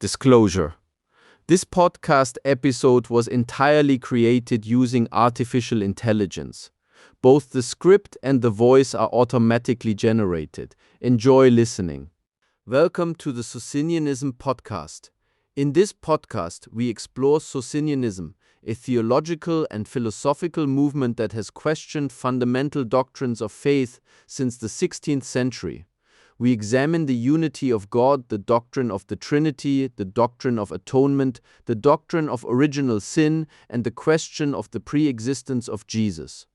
Disclosure. This podcast episode was entirely created using artificial intelligence. Both the script and the voice are automatically generated. Enjoy listening. Welcome to the Socinianism podcast. In this podcast, we explore Socinianism, a theological and philosophical movement that has questioned fundamental doctrines of faith since the 16th century. We examine the unity of God, the doctrine of the Trinity, the doctrine of atonement, the doctrine of original sin, and the question of the pre-existence of Jesus.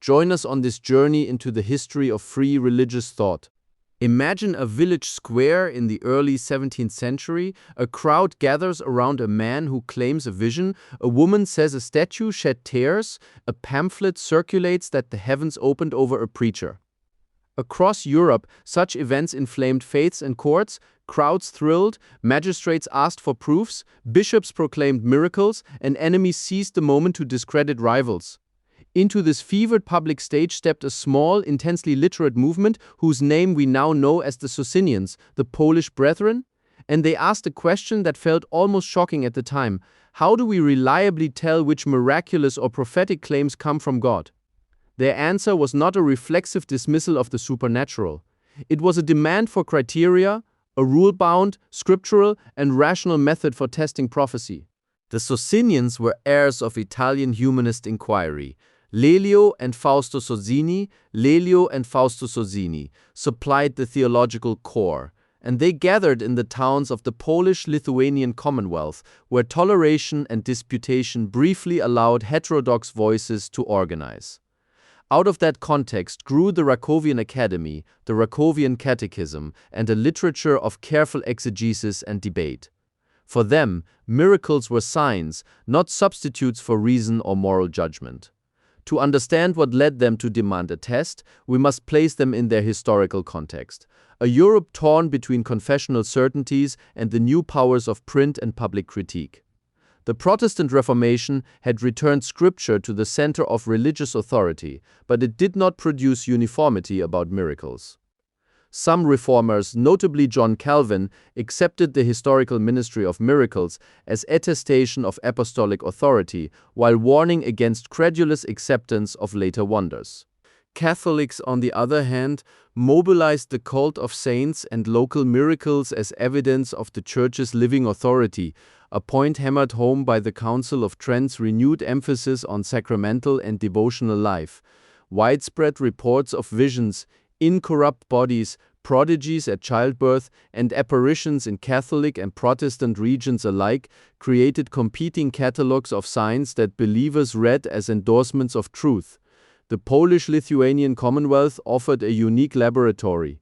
Join us on this journey into the history of free religious thought. Imagine a village square in the early 17th century. A crowd gathers around a man who claims a vision. A woman says a statue shed tears. A pamphlet circulates that the heavens opened over a preacher. Across Europe, such events inflamed faiths and courts, crowds thrilled, magistrates asked for proofs, bishops proclaimed miracles, and enemies seized the moment to discredit rivals. Into this fevered public stage stepped a small, intensely literate movement whose name we now know as the Socinians, the Polish Brethren, and they asked a question that felt almost shocking at the time: how do we reliably tell which miraculous or prophetic claims come from God? Their answer was not a reflexive dismissal of the supernatural. It was a demand for criteria, a rule-bound, scriptural, and rational method for testing prophecy. The Socinians were heirs of Italian humanist inquiry. Lelio and Fausto Sozzini, supplied the theological core, and they gathered in the towns of the Polish-Lithuanian Commonwealth, where toleration and disputation briefly allowed heterodox voices to organize. Out of that context grew the Rakovian Academy, the Rakovian Catechism, and a literature of careful exegesis and debate. For them, miracles were signs, not substitutes for reason or moral judgment. To understand what led them to demand a test, we must place them in their historical context. A Europe torn between confessional certainties and the new powers of print and public critique. The Protestant Reformation had returned Scripture to the center of religious authority, but it did not produce uniformity about miracles. Some reformers, notably John Calvin, accepted the historical ministry of miracles as attestation of apostolic authority, while warning against credulous acceptance of later wonders. Catholics, on the other hand, mobilized the cult of saints and local miracles as evidence of the Church's living authority, a point hammered home by the Council of Trent's renewed emphasis on sacramental and devotional life. Widespread reports of visions, incorrupt bodies, prodigies at childbirth, and apparitions in Catholic and Protestant regions alike created competing catalogues of signs that believers read as endorsements of truth. The Polish-Lithuanian Commonwealth offered a unique laboratory.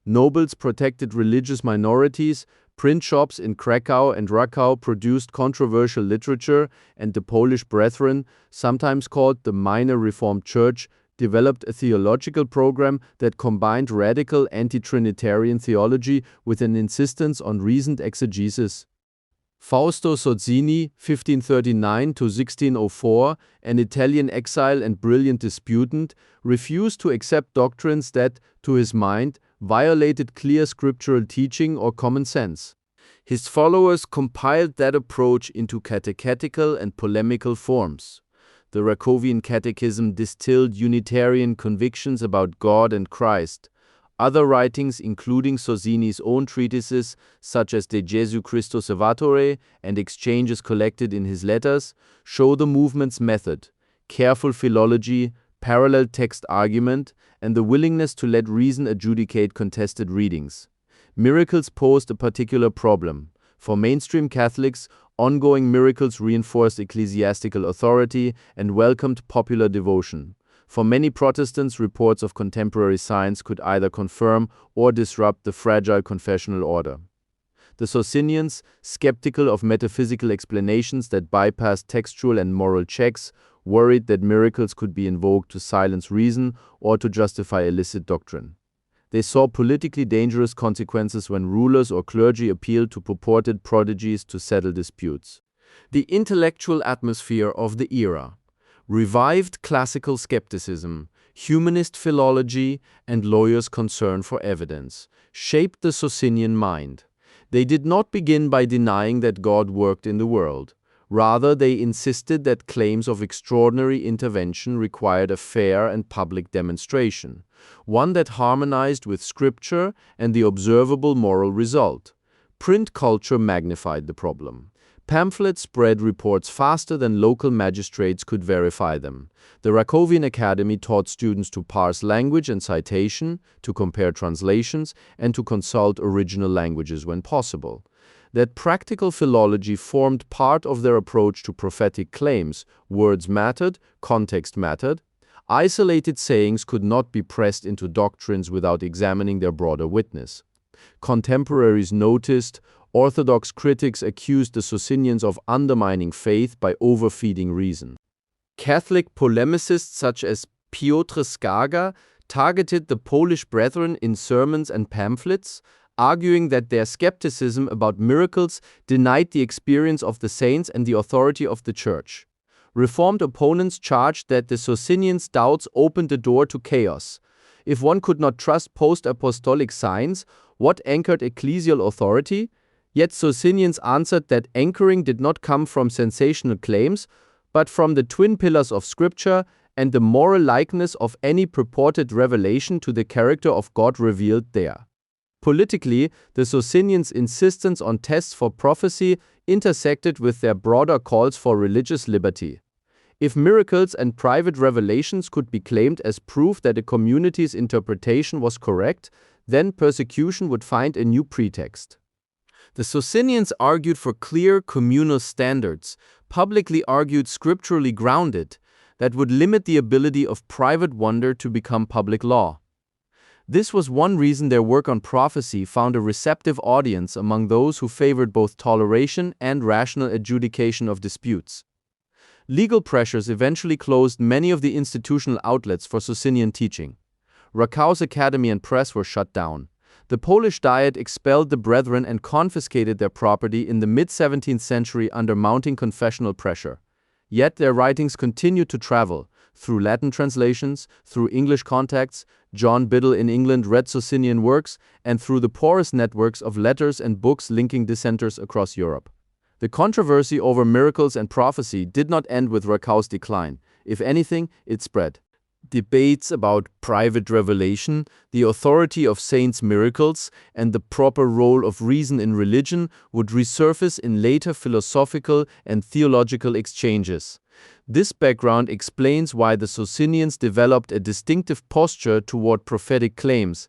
Nobles protected religious minorities, print shops in Krakow and Rakow produced controversial literature, and the Polish Brethren, sometimes called the Minor Reformed Church, developed a theological program that combined radical anti-Trinitarian theology with an insistence on reasoned exegesis. Fausto Sozzini, 1539–1604, an Italian exile and brilliant disputant, refused to accept doctrines that, to his mind, violated clear scriptural teaching or common sense. His followers compiled that approach into catechetical and polemical forms. The Rakovian Catechism distilled Unitarian convictions about God and Christ. Other writings, including Sozzini's own treatises, such as De Jesu Christo Salvatore and exchanges collected in his letters, show the movement's method: careful philology, parallel text argument, and the willingness to let reason adjudicate contested readings. Miracles posed a particular problem. For mainstream Catholics, ongoing miracles reinforced ecclesiastical authority and welcomed popular devotion. For many Protestants, reports of contemporary signs could either confirm or disrupt the fragile confessional order. The Socinians, skeptical of metaphysical explanations that bypassed textual and moral checks, worried that miracles could be invoked to silence reason or to justify illicit doctrine. They saw politically dangerous consequences when rulers or clergy appealed to purported prodigies to settle disputes. The intellectual atmosphere of the era: revived classical skepticism, humanist philology, and lawyers' concern for evidence, shaped the Socinian mind. They did not begin by denying that God worked in the world. Rather, they insisted that claims of extraordinary intervention required a fair and public demonstration, one that harmonized with Scripture and the observable moral result. Print culture magnified the problem. Pamphlets spread reports faster than local magistrates could verify them. The Rakovian Academy taught students to parse language and citation, to compare translations, and to consult original languages when possible. That practical philology formed part of their approach to prophetic claims. Words mattered, context mattered. Isolated sayings could not be pressed into doctrines without examining their broader witness. Contemporaries noticed, Orthodox critics accused the Socinians of undermining faith by overfeeding reason. Catholic polemicists such as Piotr Skarga targeted the Polish brethren in sermons and pamphlets, arguing that their skepticism about miracles denied the experience of the saints and the authority of the Church. Reformed opponents charged that the Socinians' doubts opened the door to chaos. If one could not trust post-apostolic signs, what anchored ecclesial authority? Yet Socinians answered that anchoring did not come from sensational claims, but from the twin pillars of Scripture and the moral likeness of any purported revelation to the character of God revealed there. Politically, the Socinians' insistence on tests for prophecy intersected with their broader calls for religious liberty. If miracles and private revelations could be claimed as proof that a community's interpretation was correct, then persecution would find a new pretext. The Socinians argued for clear communal standards, publicly argued scripturally grounded, that would limit the ability of private wonder to become public law. This was one reason their work on prophecy found a receptive audience among those who favored both toleration and rational adjudication of disputes. Legal pressures eventually closed many of the institutional outlets for Socinian teaching. Rakow's academy and press were shut down. The Polish Diet expelled the brethren and confiscated their property in the mid-17th century under mounting confessional pressure. Yet their writings continued to travel, through Latin translations, through English contacts. John Biddle in England read Socinian works, and through the porous networks of letters and books linking dissenters across Europe. The controversy over miracles and prophecy did not end with Rakow's decline. If anything, it spread. Debates about private revelation, the authority of saints' miracles, and the proper role of reason in religion would resurface in later philosophical and theological exchanges. This background explains why the Socinians developed a distinctive posture toward prophetic claims.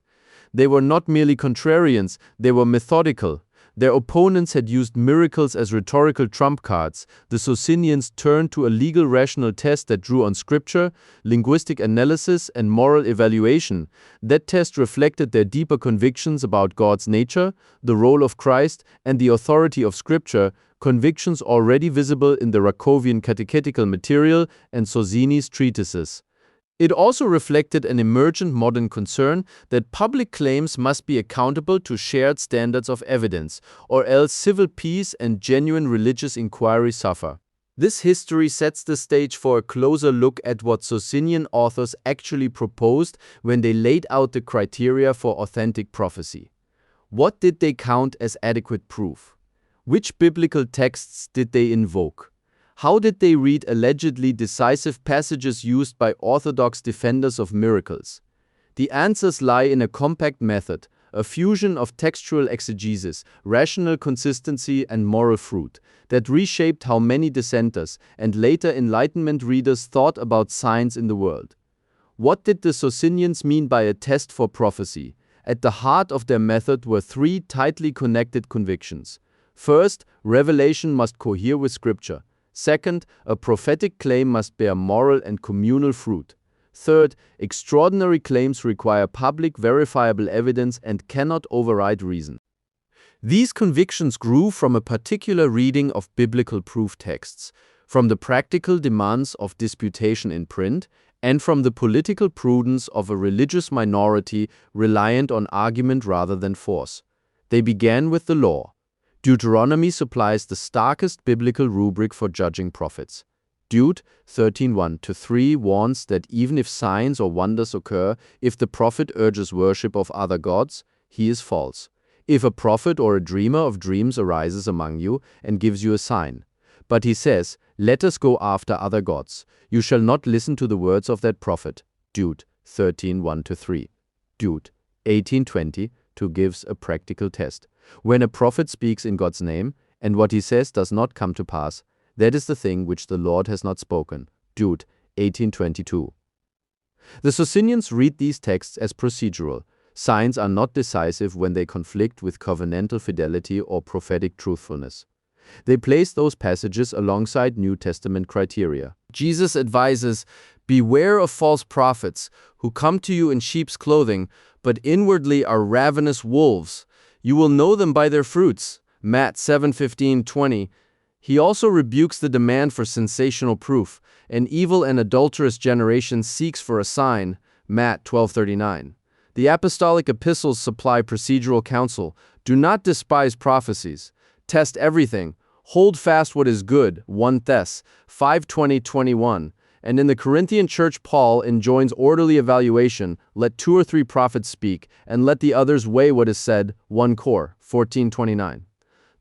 They were not merely contrarians, they were methodical. Their opponents had used miracles as rhetorical trump cards. The Socinians turned to a legal rational test that drew on scripture, linguistic analysis, and moral evaluation. That test reflected their deeper convictions about God's nature, the role of Christ, and the authority of scripture, convictions already visible in the Rakovian catechetical material and Socini's treatises. It also reflected an emergent modern concern that public claims must be accountable to shared standards of evidence, or else civil peace and genuine religious inquiry suffer. This history sets the stage for a closer look at what Socinian authors actually proposed when they laid out the criteria for authentic prophecy. What did they count as adequate proof? Which biblical texts did they invoke? How did they read allegedly decisive passages used by orthodox defenders of miracles? The answers lie in a compact method, a fusion of textual exegesis, rational consistency, and moral fruit, that reshaped how many dissenters and later Enlightenment readers thought about signs in the world. What did the Socinians mean by a test for prophecy? At the heart of their method were three tightly connected convictions. First, revelation must cohere with Scripture. Second, a prophetic claim must bear moral and communal fruit. Third, extraordinary claims require public verifiable evidence and cannot override reason. These convictions grew from a particular reading of biblical proof texts, from the practical demands of disputation in print, and from the political prudence of a religious minority reliant on argument rather than force. They began with the law. Deuteronomy supplies the starkest biblical rubric for judging prophets. Deut. 13:1-3 warns that even if signs or wonders occur, if the prophet urges worship of other gods, he is false. If a prophet or a dreamer of dreams arises among you and gives you a sign, but he says, "Let us go after other gods," you shall not listen to the words of that prophet. Jude 13:1-3. Jude 18:20 gives a practical test. When a prophet speaks in God's name, and what he says does not come to pass, that is the thing which the Lord has not spoken. Jude 18:22. The Socinians read these texts as procedural. Signs are not decisive when they conflict with covenantal fidelity or prophetic truthfulness. They place those passages alongside New Testament criteria. Jesus advises, "Beware of false prophets who come to you in sheep's clothing, but inwardly are ravenous wolves. You will know them by their fruits." Matt 7:15-20. He also rebukes the demand for sensational proof. An evil and adulterous generation seeks for a sign. Matt 12:39. The apostolic epistles supply procedural counsel. Do not despise prophecies. Test everything. Hold fast what is good. 1 Thess 5:20-21. And in the Corinthian church, Paul enjoins orderly evaluation. Let 2 or 3 prophets speak, and let the others weigh what is said. 1 Cor 14:29.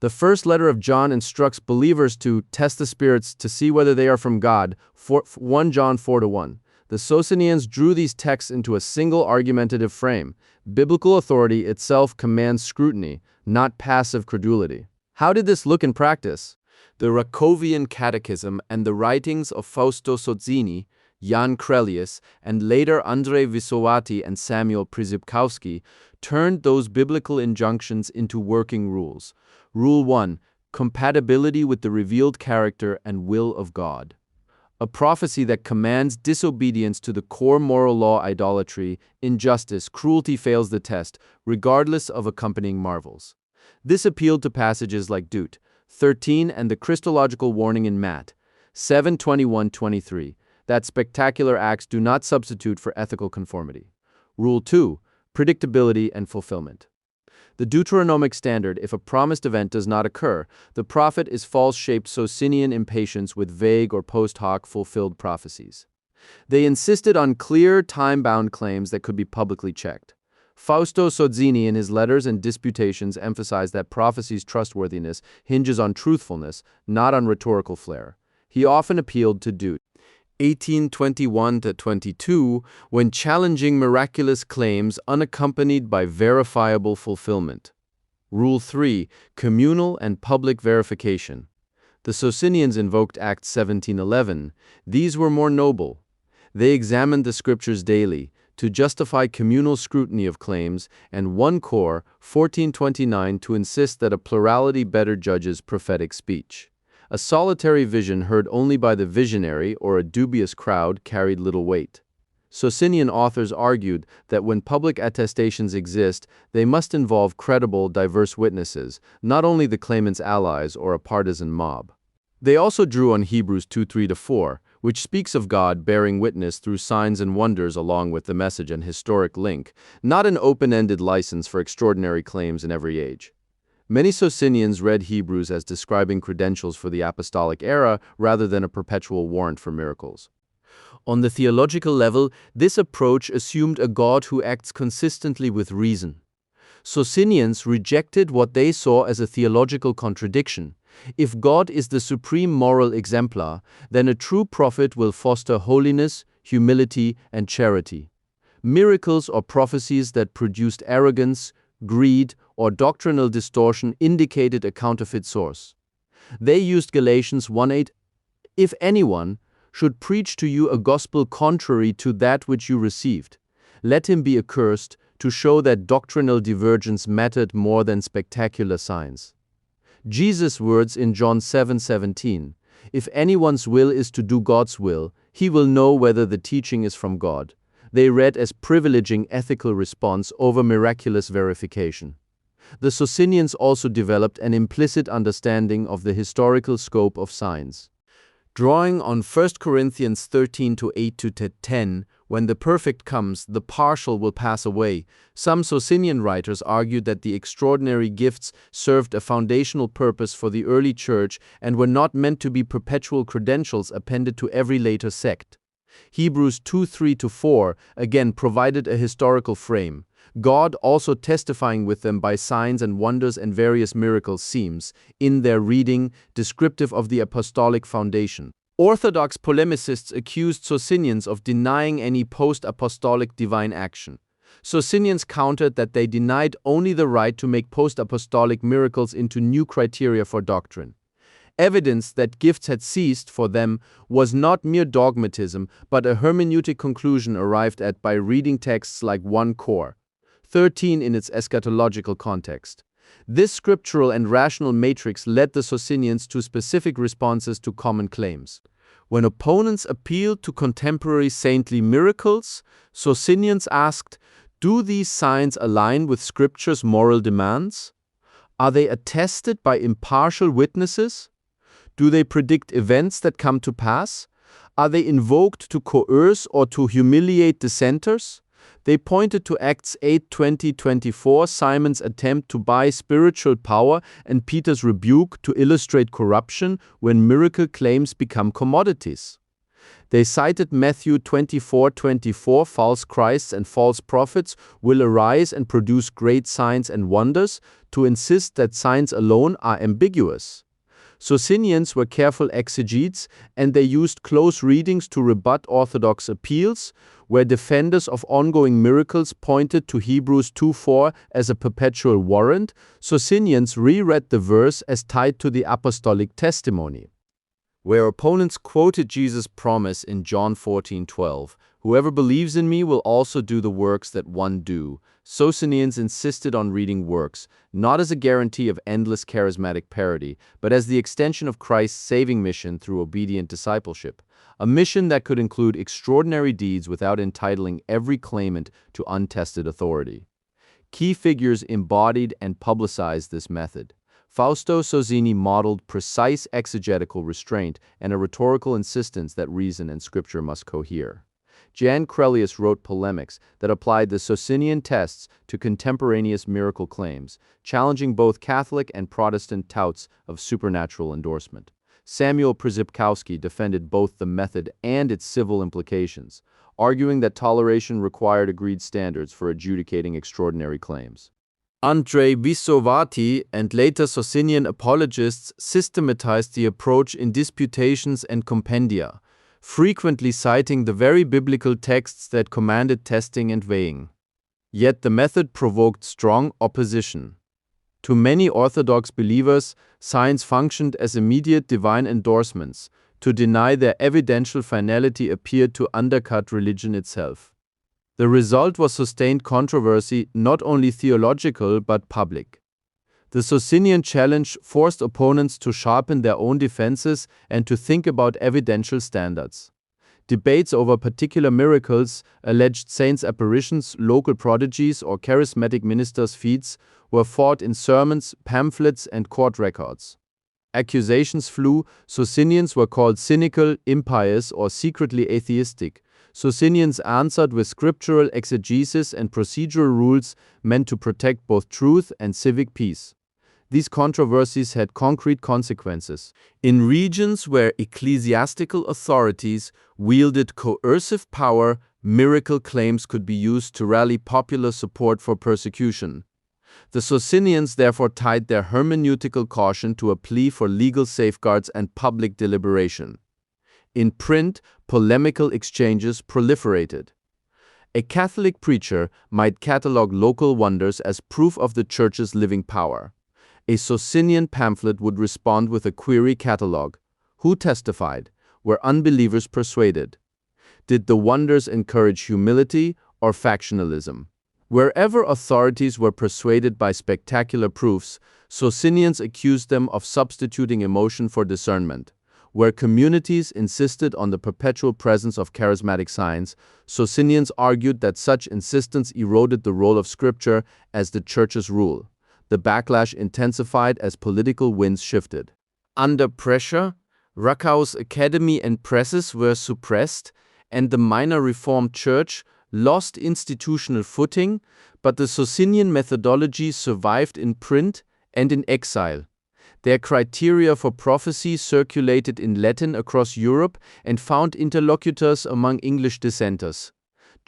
The first letter of John instructs believers to test the spirits to see whether they are from God. 1 John 4:1. The Socinians drew these texts into a single argumentative frame. Biblical authority itself commands scrutiny, not passive credulity. How did this look in practice? The Racovian Catechism and the writings of Fausto Sozzini, Jan Krelius, and later Andrei Visowati and Samuel Przypkowski turned those biblical injunctions into working rules. Rule 1. Compatibility with the revealed character and will of God. A prophecy that commands disobedience to the core moral law, idolatry, injustice, cruelty fails the test, regardless of accompanying marvels. This appealed to passages like Jude 13 and the Christological warning in Matt 7:21-23, that spectacular acts do not substitute for ethical conformity. Rule 2. Predictability and fulfillment. The Deuteronomic standard: if a promised event does not occur, the prophet is false-shaped Socinian impatience with vague or post hoc fulfilled prophecies. They insisted on clear, time-bound claims that could be publicly checked. Fausto Sozzini in his letters and disputations emphasized that prophecy's trustworthiness hinges on truthfulness, not on rhetorical flair. He often appealed to Jude 18:21-22 when challenging miraculous claims unaccompanied by verifiable fulfillment. Rule 3. Communal and public verification. The Socinians invoked Acts 17:11. These were more noble. They examined the scriptures daily to justify communal scrutiny of claims, and 1 Cor 14:29 to insist that a plurality better judges prophetic speech. A solitary vision heard only by the visionary or a dubious crowd carried little weight. Socinian authors argued that when public attestations exist, they must involve credible, diverse witnesses, not only the claimant's allies or a partisan mob. They also drew on Hebrews 2:3-4, which speaks of God bearing witness through signs and wonders along with the message and historic link, not an open-ended license for extraordinary claims in every age. Many Socinians read Hebrews as describing credentials for the apostolic era rather than a perpetual warrant for miracles. On the theological level, this approach assumed a God who acts consistently with reason. Socinians rejected what they saw as a theological contradiction. If God is the supreme moral exemplar, then a true prophet will foster holiness, humility, and charity. Miracles or prophecies that produced arrogance, greed, or doctrinal distortion indicated a counterfeit source. They used Galatians 1:8, "If anyone should preach to you a gospel contrary to that which you received, let him be accursed," to show that doctrinal divergence mattered more than spectacular signs. Jesus' words in John 7:17, "If anyone's will is to do God's will, he will know whether the teaching is from God," they read as privileging ethical response over miraculous verification. The Socinians also developed an implicit understanding of the historical scope of signs. Drawing on 1 Corinthians 13:8-10, when the perfect comes, the partial will pass away, some Socinian writers argued that the extraordinary gifts served a foundational purpose for the early church and were not meant to be perpetual credentials appended to every later sect. Hebrews 2:3-4 again provided a historical frame. God also testifying with them by signs and wonders and various miracles seems, in their reading, descriptive of the apostolic foundation. Orthodox polemicists accused Socinians of denying any post-apostolic divine action. Socinians countered that they denied only the right to make post-apostolic miracles into new criteria for doctrine. Evidence that gifts had ceased for them was not mere dogmatism, but a hermeneutic conclusion arrived at by reading texts like 1 Cor. 13 in its eschatological context. This scriptural and rational matrix led the Socinians to specific responses to common claims. When opponents appealed to contemporary saintly miracles, Socinians asked, do these signs align with Scripture's moral demands? Are they attested by impartial witnesses? Do they predict events that come to pass? Are they invoked to coerce or to humiliate dissenters? They pointed to Acts 8:20-24, Simon's attempt to buy spiritual power, and Peter's rebuke to illustrate corruption when miracle claims become commodities. They cited Matthew 24:24, false Christs and false prophets will arise and produce great signs and wonders, to insist that signs alone are ambiguous. Socinians were careful exegetes, and they used close readings to rebut orthodox appeals, where defenders of ongoing miracles pointed to Hebrews 2:4 as a perpetual warrant. Socinians reread the verse as tied to the apostolic testimony. Where opponents quoted Jesus' promise in John 14:12, whoever believes in me will also do the works that one do, Socinians insisted on reading works, not as a guarantee of endless charismatic parody, but as the extension of Christ's saving mission through obedient discipleship, a mission that could include extraordinary deeds without entitling every claimant to untested authority. Key figures embodied and publicized this method. Fausto Sozzini modeled precise exegetical restraint and a rhetorical insistence that reason and scripture must cohere. Jan Crellius wrote polemics that applied the Socinian tests to contemporaneous miracle claims, challenging both Catholic and Protestant touts of supernatural endorsement. Samuel Przybkowski defended both the method and its civil implications, arguing that toleration required agreed standards for adjudicating extraordinary claims. Andrei Visovati and later Socinian apologists systematized the approach in disputations and compendia, frequently citing the very biblical texts that commanded testing and weighing. Yet the method provoked strong opposition. To many Orthodox believers, signs functioned as immediate divine endorsements. To deny their evidential finality appeared to undercut religion itself. The result was sustained controversy, not only theological but public. The Socinian challenge forced opponents to sharpen their own defenses and to think about evidential standards. Debates over particular miracles, alleged saints' apparitions, local prodigies, or charismatic ministers' feats were fought in sermons, pamphlets, and court records. Accusations flew. Socinians were called cynical, impious, or secretly atheistic. Socinians answered with scriptural exegesis and procedural rules meant to protect both truth and civic peace. These controversies had concrete consequences. In regions where ecclesiastical authorities wielded coercive power, miracle claims could be used to rally popular support for persecution. The Socinians therefore tied their hermeneutical caution to a plea for legal safeguards and public deliberation. In print, polemical exchanges proliferated. A Catholic preacher might catalogue local wonders as proof of the Church's living power. A Socinian pamphlet would respond with a query catalogue. Who testified? Were unbelievers persuaded? Did the wonders encourage humility or factionalism? Wherever authorities were persuaded by spectacular proofs, Socinians accused them of substituting emotion for discernment. Where communities insisted on the perpetual presence of charismatic signs, Socinians argued that such insistence eroded the role of Scripture as the Church's rule. The backlash intensified as political winds shifted. Under pressure, Rakau's academy and presses were suppressed, and the minor Reformed Church lost institutional footing, but the Socinian methodology survived in print and in exile. Their criteria for prophecy circulated in Latin across Europe and found interlocutors among English dissenters.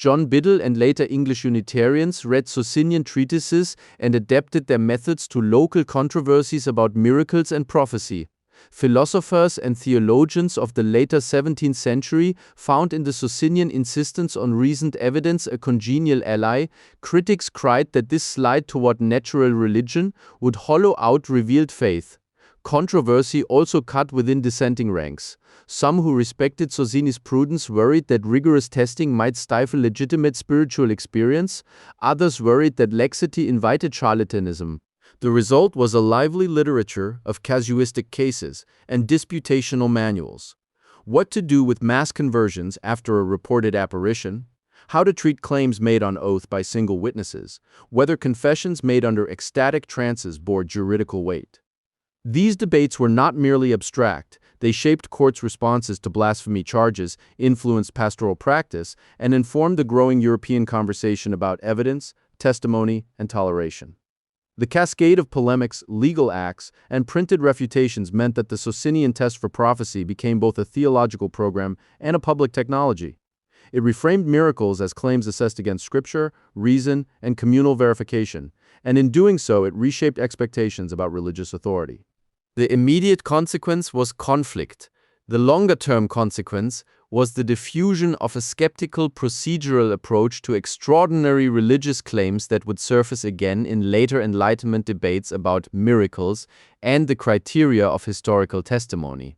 John Biddle and later English Unitarians read Socinian treatises and adapted their methods to local controversies about miracles and prophecy. Philosophers and theologians of the later 17th century found in the Socinian insistence on reasoned evidence a congenial ally. Critics cried that this slide toward natural religion would hollow out revealed faith. Controversy also cut within dissenting ranks. Some who respected Socini's prudence worried that rigorous testing might stifle legitimate spiritual experience. Others worried that laxity invited charlatanism. The result was a lively literature of casuistic cases and disputational manuals. What to do with mass conversions after a reported apparition, how to treat claims made on oath by single witnesses, whether confessions made under ecstatic trances bore juridical weight. These debates were not merely abstract. They shaped courts' responses to blasphemy charges, influenced pastoral practice, and informed the growing European conversation about evidence, testimony, and toleration. The cascade of polemics, legal acts, and printed refutations meant that the Socinian test for prophecy became both a theological program and a public technology. It reframed miracles as claims assessed against Scripture, reason, and communal verification, and in doing so it reshaped expectations about religious authority. The immediate consequence was conflict. The longer-term consequence was the diffusion of a skeptical procedural approach to extraordinary religious claims that would surface again in later Enlightenment debates about miracles and the criteria of historical testimony.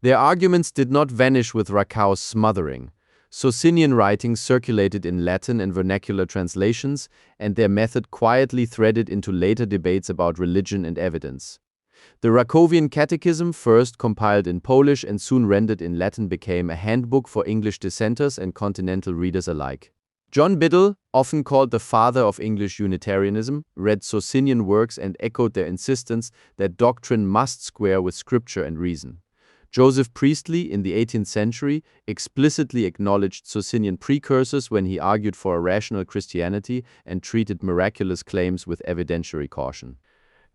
Their arguments did not vanish with Racau's smothering. Socinian writings circulated in Latin and vernacular translations, and their method quietly threaded into later debates about religion and evidence. The Racovian Catechism, first compiled in Polish and soon rendered in Latin, became a handbook for English dissenters and continental readers alike. John Biddle, often called the father of English Unitarianism, read Socinian works and echoed their insistence that doctrine must square with Scripture and reason. Joseph Priestley, in the 18th century, explicitly acknowledged Socinian precursors when he argued for a rational Christianity and treated miraculous claims with evidentiary caution.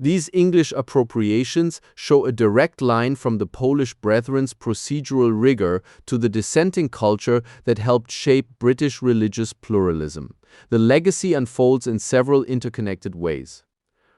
These English appropriations show a direct line from the Polish Brethren's procedural rigor to the dissenting culture that helped shape British religious pluralism. The legacy unfolds in several interconnected ways.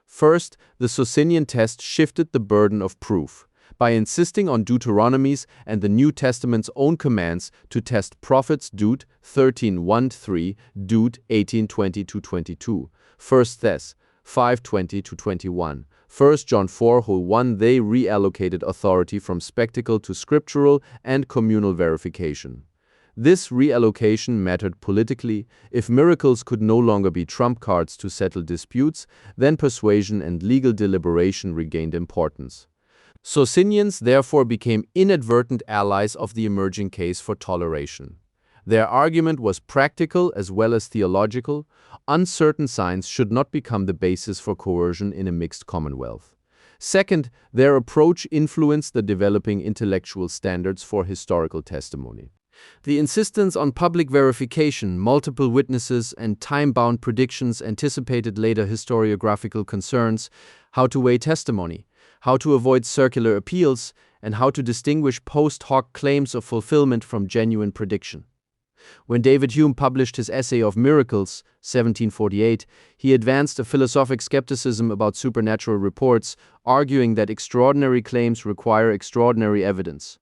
First, the Socinian test shifted the burden of proof. By insisting on Deuteronomy's and the New Testament's own commands to test prophets, Deut. 13:1-3, Deut. 18:20-22, 1 Thess. 5:20-21, 1 John 4:1, they reallocated authority from spectacle to scriptural and communal verification. This reallocation mattered politically. If miracles could no longer be trump cards to settle disputes, then persuasion and legal deliberation regained importance. Socinians therefore became inadvertent allies of the emerging case for toleration. Their argument was practical as well as theological. Uncertain signs should not become the basis for coercion in a mixed commonwealth. Second, their approach influenced the developing intellectual standards for historical testimony. The insistence on public verification, multiple witnesses, and time-bound predictions anticipated later historiographical concerns: how to weigh testimony, how to avoid circular appeals, and how to distinguish post hoc claims of fulfillment from genuine prediction. When David Hume published his Essay of Miracles, 1748, he advanced a philosophic skepticism about supernatural reports, arguing that extraordinary claims require extraordinary evidence.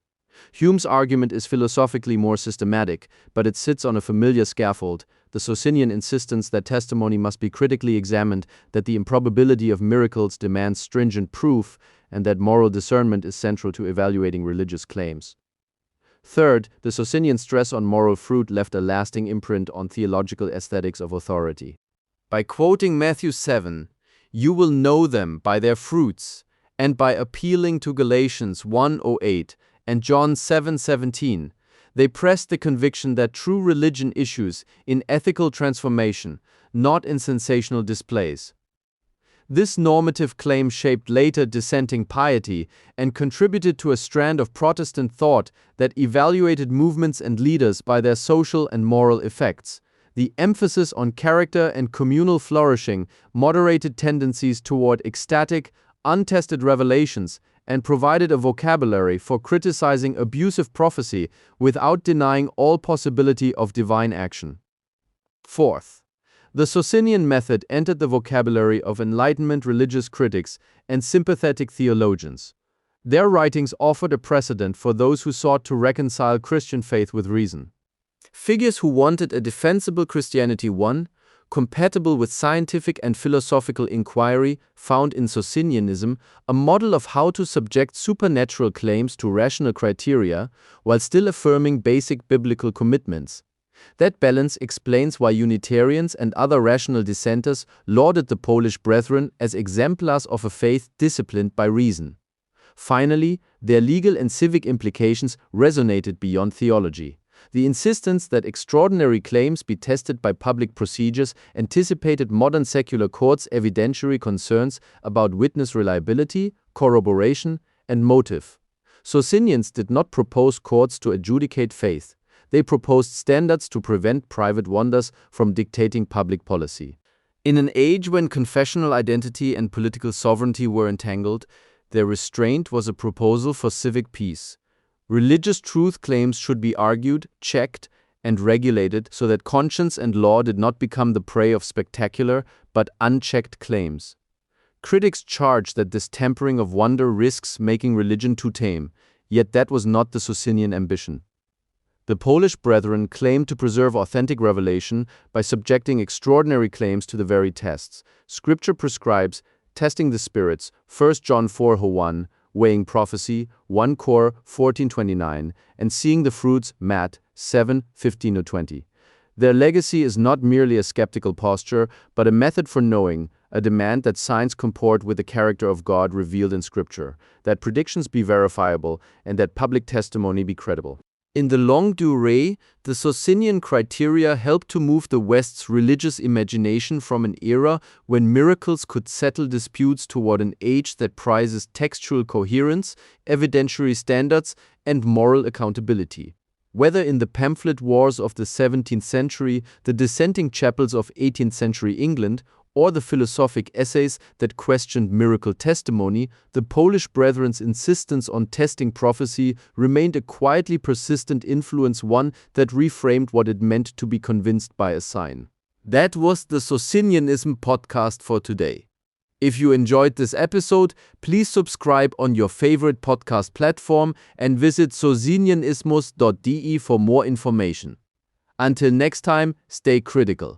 Hume's argument is philosophically more systematic, but it sits on a familiar scaffold: the Socinian insistence that testimony must be critically examined, that the improbability of miracles demands stringent proof, and that moral discernment is central to evaluating religious claims. Third, the Socinian stress on moral fruit left a lasting imprint on theological aesthetics of authority. By quoting Matthew 7, "You will know them by their fruits," and by appealing to Galatians 1:08 and John 7:17, they pressed the conviction that true religion issues in ethical transformation, not in sensational displays. This normative claim shaped later dissenting piety and contributed to a strand of Protestant thought that evaluated movements and leaders by their social and moral effects. The emphasis on character and communal flourishing moderated tendencies toward ecstatic, untested revelations and provided a vocabulary for criticizing abusive prophecy without denying all possibility of divine action. Fourth, the Socinian method entered the vocabulary of Enlightenment religious critics and sympathetic theologians. Their writings offered a precedent for those who sought to reconcile Christian faith with reason. Figures who wanted a defensible Christianity compatible with scientific and philosophical inquiry, found in Socinianism a model of how to subject supernatural claims to rational criteria while still affirming basic biblical commitments. That balance explains why Unitarians and other rational dissenters lauded the Polish Brethren as exemplars of a faith disciplined by reason. Finally, their legal and civic implications resonated beyond theology. The insistence that extraordinary claims be tested by public procedures anticipated modern secular courts' evidentiary concerns about witness reliability, corroboration, and motive. Socinians did not propose courts to adjudicate faith. They proposed standards to prevent private wonders from dictating public policy. In an age when confessional identity and political sovereignty were entangled, their restraint was a proposal for civic peace. Religious truth claims should be argued, checked, and regulated so that conscience and law did not become the prey of spectacular but unchecked claims. Critics charge that this tempering of wonder risks making religion too tame, yet that was not the Socinian ambition. The Polish Brethren claimed to preserve authentic revelation by subjecting extraordinary claims to the very tests. Scripture prescribes testing the spirits, 1 John 4:1, weighing prophecy, 1 Cor 14:29, and seeing the fruits, Matt 7:15-20. Their legacy is not merely a skeptical posture, but a method for knowing, a demand that signs comport with the character of God revealed in Scripture, that predictions be verifiable, and that public testimony be credible. In the longue durée, the Socinian criteria helped to move the West's religious imagination from an era when miracles could settle disputes toward an age that prizes textual coherence, evidentiary standards, and moral accountability. Whether in the pamphlet wars of the 17th century, the dissenting chapels of 18th century England, or the philosophic essays that questioned miracle testimony, the Polish Brethren's insistence on testing prophecy remained a quietly persistent influence, one that reframed what it meant to be convinced by a sign. That was the Socinianism podcast for today. If you enjoyed this episode, please subscribe on your favorite podcast platform and visit socinianismus.de for more information. Until next time, stay critical.